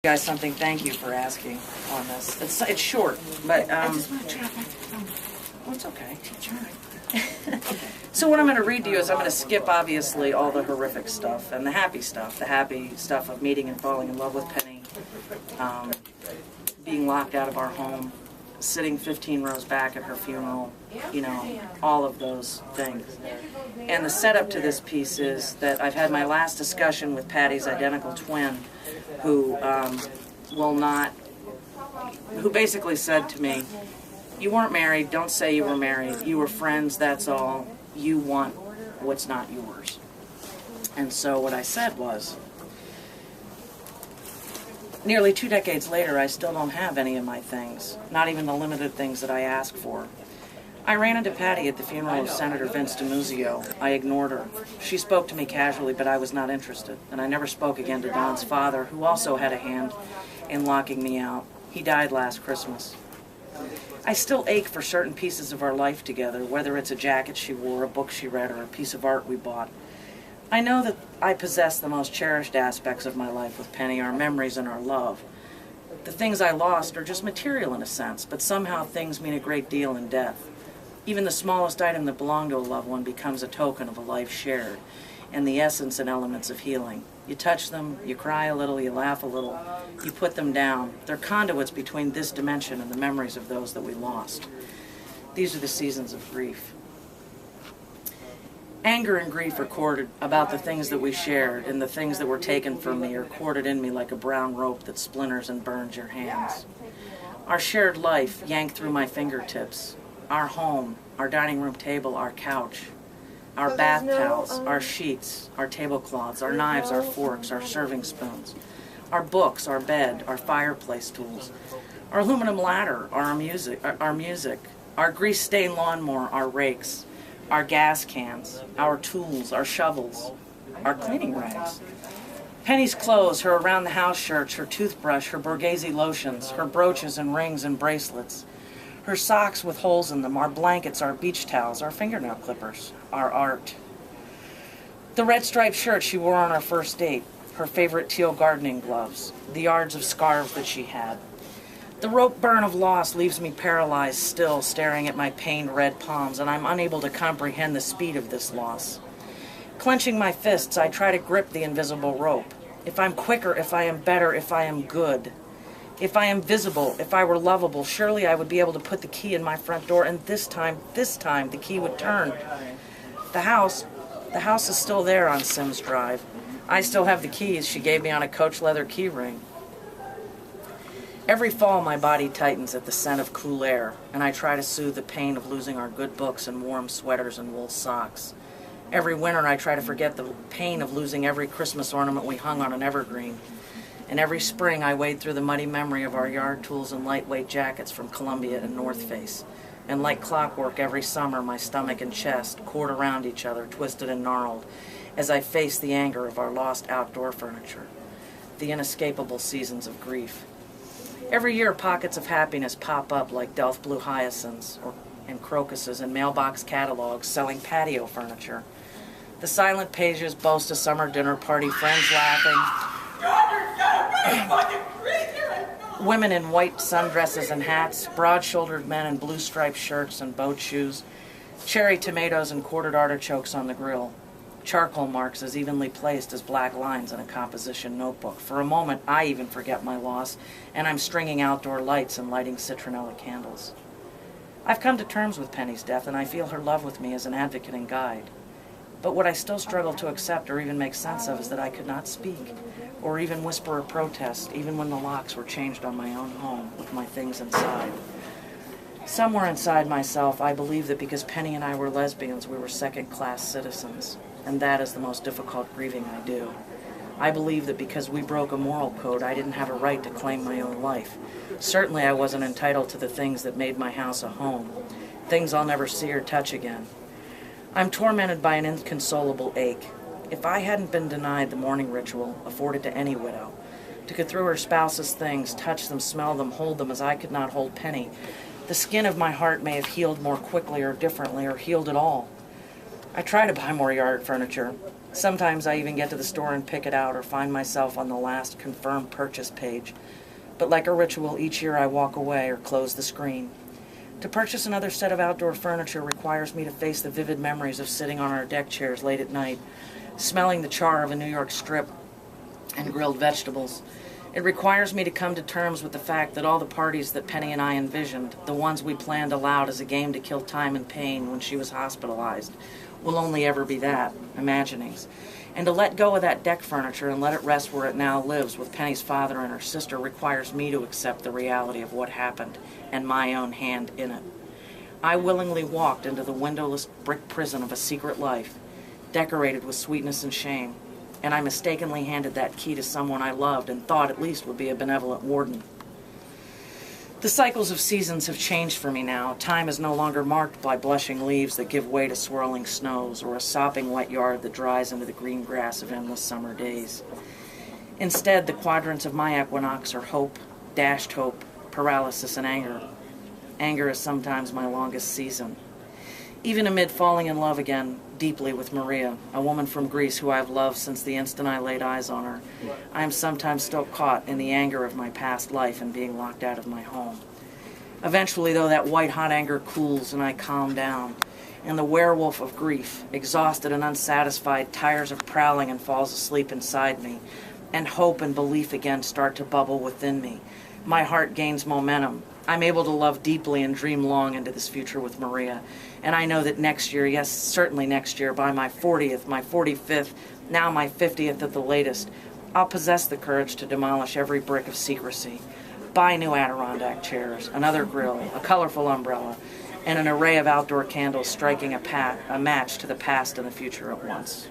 Guys, something. Thank you for asking on this. It's short, but I just want to try back to the phone. well, it's okay. So what I'm going to read to you is I'm going to skip obviously all the horrific stuff and the happy stuff of meeting and falling in love with Penny, being locked out of our home, sitting 15 rows back at her funeral, you know, all of those things. And the setup to this piece is that I've had my last discussion with Patty's identical twin, who who basically said to me, "You weren't married, don't say you were married. You were friends, that's all. You want what's not yours." And so what I said was, nearly 2 decades later, I still don't have any of my things, not even the limited things that I asked for. I ran into Patty at the funeral of Senator Vince DiMuzio. I ignored her. She spoke to me casually, but I was not interested. And I never spoke again to Don's father, who also had a hand in locking me out. He died last Christmas. I still ache for certain pieces of our life together, whether it's a jacket she wore, a book she read, or a piece of art we bought. I know that I possess the most cherished aspects of my life with Penny, our memories and our love. The things I lost are just material in a sense, but somehow things mean a great deal in death. Even the smallest item that belonged to a loved one becomes a token of a life shared, and the essence and elements of healing. You touch them, you cry a little, you laugh a little, you put them down. They're conduits between this dimension and the memories of those that we lost. These are the seasons of grief. Anger and grief are corded about the things that we shared, and the things that were taken from me are corded in me like a brown rope that splinters and burns your hands. Our shared life yanked through my fingertips. Our home, our dining room table, our couch, our bath towels, our sheets, our tablecloths, our knives, our forks, our serving spoons, our books, our bed, our fireplace tools, our aluminum ladder, our music, our grease-stained lawnmower, our rakes, our gas cans, our tools, our shovels, our cleaning rags. Penny's clothes, her around-the-house shirts, her toothbrush, her Borghese lotions, her brooches and rings and bracelets, her socks with holes in them, our blankets, our beach towels, our fingernail clippers, our art. The red striped shirt she wore on our first date, her favorite teal gardening gloves, the yards of scarves that she had. The rope burn of loss leaves me paralyzed still, staring at my pained red palms, and I'm unable to comprehend the speed of this loss. Clenching my fists, I try to grip the invisible rope. If I'm quicker, if I am better, if I am good, if I am visible, if I were lovable, surely I would be able to put the key in my front door, and this time, the key would turn. The house is still there on Sims Drive. I still have the keys she gave me on a Coach leather key ring. Every fall, my body tightens at the scent of cool air, and I try to soothe the pain of losing our good books and warm sweaters and wool socks. Every winter, I try to forget the pain of losing every Christmas ornament we hung on an evergreen. And every spring, I wade through the muddy memory of our yard tools and lightweight jackets from Columbia and North Face. And like clockwork, every summer, my stomach and chest cord around each other, twisted and gnarled, as I face the anger of our lost outdoor furniture, the inescapable seasons of grief. Every year, pockets of happiness pop up like Delft blue hyacinths and crocuses in mailbox catalogs selling patio furniture. The silent pages boast a summer dinner party, friends laughing, women in white sundresses and hats, broad-shouldered men in blue-striped shirts and boat shoes, cherry tomatoes and quartered artichokes on the grill, charcoal marks as evenly placed as black lines in a composition notebook. For a moment, I even forget my loss, and I'm stringing outdoor lights and lighting citronella candles. I've come to terms with Penny's death, and I feel her love with me as an advocate and guide. But what I still struggle to accept or even make sense of is that I could not speak, or even whisper a protest, even when the locks were changed on my own home with my things inside. Somewhere inside myself, I believe that because Penny and I were lesbians, we were second-class citizens, and that is the most difficult grieving I do. I believe that because we broke a moral code, I didn't have a right to claim my own life. Certainly I wasn't entitled to the things that made my house a home, things I'll never see or touch again. I'm tormented by an inconsolable ache. If I hadn't been denied the mourning ritual afforded to any widow, to go through her spouse's things, touch them, smell them, hold them as I could not hold Penny, the skin of my heart may have healed more quickly or differently or healed at all. I try to buy more yard furniture. Sometimes I even get to the store and pick it out or find myself on the last confirmed purchase page. But like a ritual, each year I walk away or close the screen. To purchase another set of outdoor furniture requires me to face the vivid memories of sitting on our deck chairs late at night, smelling the char of a New York strip and grilled vegetables. It requires me to come to terms with the fact that all the parties that Penny and I envisioned, the ones we planned aloud as a game to kill time and pain when she was hospitalized, will only ever be that, imaginings. And to let go of that deck furniture and let it rest where it now lives with Penny's father and her sister requires me to accept the reality of what happened and my own hand in it. I willingly walked into the windowless brick prison of a secret life, decorated with sweetness and shame, and I mistakenly handed that key to someone I loved and thought at least would be a benevolent warden. The cycles of seasons have changed for me now. Time is no longer marked by blushing leaves that give way to swirling snows or a sopping wet yard that dries into the green grass of endless summer days. Instead, the quadrants of my equinox are hope, dashed hope, paralysis, and anger. Anger is sometimes my longest season. Even amid falling in love again deeply with Maria, a woman from Greece who I've loved since the instant I laid eyes on her, I am sometimes still caught in the anger of my past life and being locked out of my home. Eventually, though, that white-hot anger cools and I calm down, and the werewolf of grief, exhausted and unsatisfied, tires of prowling and falls asleep inside me, and hope and belief again start to bubble within me. My heart gains momentum. I'm able to love deeply and dream long into this future with Maria. And I know that next year, yes, certainly next year, by my 40th, my 45th, now my 50th at the latest, I'll possess the courage to demolish every brick of secrecy, buy new Adirondack chairs, another grill, a colorful umbrella, and an array of outdoor candles striking a match to the past and the future at once.